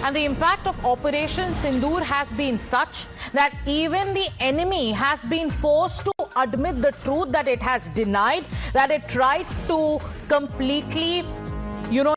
And the impact of Operation Sindoor has been such that even the enemy has been forced to admit the truth that it has denied, that it tried to completely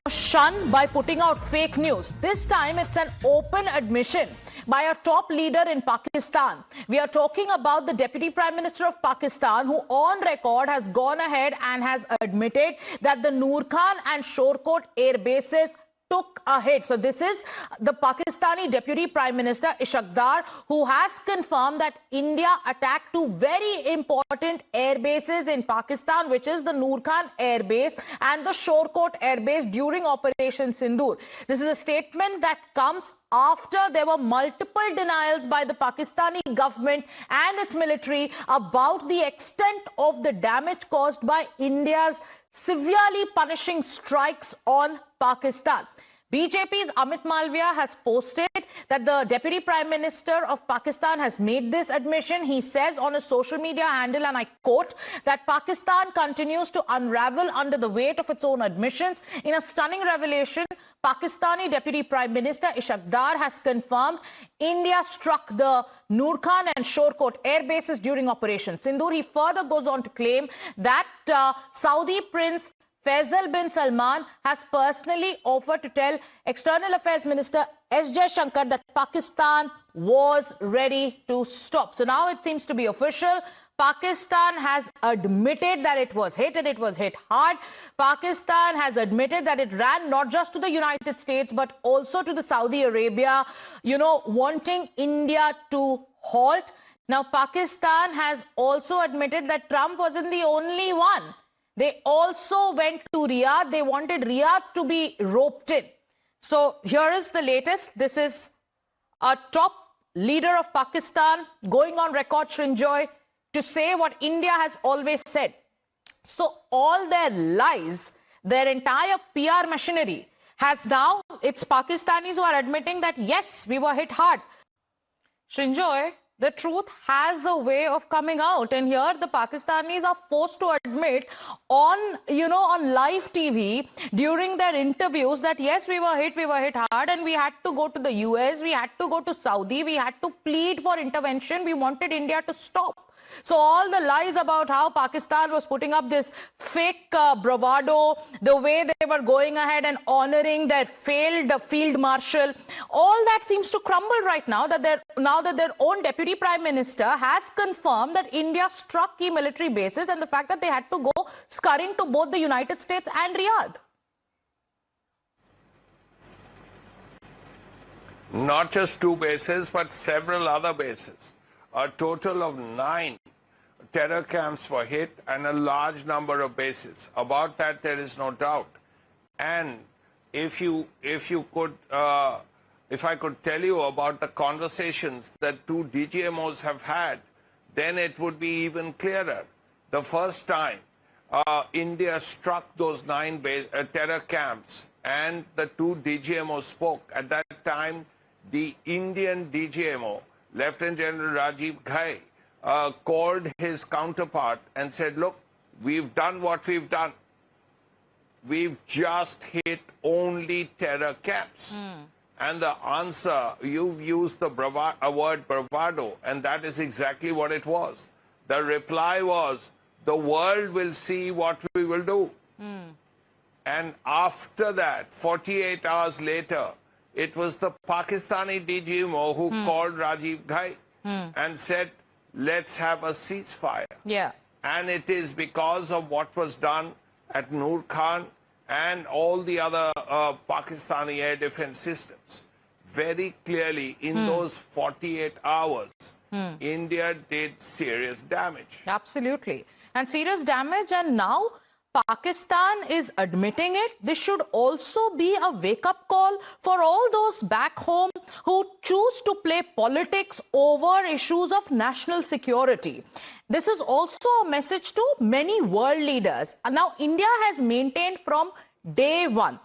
shun by putting out fake news. This time it's an open admission by a top leader in Pakistan. We are talking about the Deputy Prime Minister of Pakistan, who on record has gone ahead and has admitted that the Noor Khan and Shorkot air bases took a hit. So this is the Pakistani Deputy Prime Minister Ishaq Dar, who has confirmed that India attacked two very important air bases in Pakistan, which is the Noor Khan air base and the Shorkot air base during Operation Sindoor. This is a statement that comes after there were multiple denials by the Pakistani government and its military about the extent of the damage caused by India's severely punishing strikes on Pakistan. BJP's Amit Malviya has posted that the Deputy Prime Minister of Pakistan has made this admission. He says on a social media handle, and I quote, that Pakistan continues to unravel under the weight of its own admissions. In a stunning revelation, Pakistani Deputy Prime Minister Ishaq Dar has confirmed India struck the Noor Khan and Shorkot air bases during Operation Sindoor. He further goes on to claim that Saudi Prince Faisal bin Salman has personally offered to tell External Affairs Minister S. Jaishankar that Pakistan was ready to stop. So now it seems to be official. Pakistan has admitted that it was hit, and it was hit hard. Pakistan has admitted that it ran not just to the United States but also to the Saudi Arabia, wanting India to halt. Now Pakistan has also admitted that Trump wasn't the only one. They also went to Riyadh. They wanted Riyadh to be roped in. So here is the latest. This is a top leader of Pakistan going on record, Srinjoy, to say what India has always said. So all their lies, their entire PR machinery has now, it's Pakistanis who are admitting that, yes, we were hit hard. Srinjoy, the truth has a way of coming out, and here the Pakistanis are forced to admit on live TV during their interviews that yes, we were hit hard, and we had to go to the US, we had to go to Saudi, we had to plead for intervention, we wanted India to stop. So all the lies about how Pakistan was putting up this fake bravado, the way they were going ahead and honoring their failed field marshal, all that seems to crumble right now that their own Deputy Prime Minister has confirmed that India struck key military bases, and the fact that they had to go scurrying to both the United States and Riyadh. Not just two bases, but several other bases. A total of 9 terror camps were hit and a large number of bases. About that, there is no doubt. And if I could tell you about the conversations that two DGMOs have had, then it would be even clearer. The first time India struck those 9 terror camps and the two DGMOs spoke, at that time, the Indian DGMO, Lieutenant General Rajiv Ghai, called his counterpart and said, look, we've done what we've done. We've just hit only terror camps. And the answer, you've used the word bravado, and that is exactly what it was. The reply was, the world will see what we will do. And after that, 48 hours later, it was the Pakistani DGMO who called Rajiv Ghai and said, let's have a ceasefire. Yeah. And it is because of what was done at Noor Khan and all the other Pakistani air defense systems. Very clearly, in those 48 hours, India did serious damage. Absolutely. And serious damage, and now Pakistan is admitting it. This should also be a wake-up call for all those back home who choose to play politics over issues of national security. This is also a message to many world leaders. And now India has maintained from day one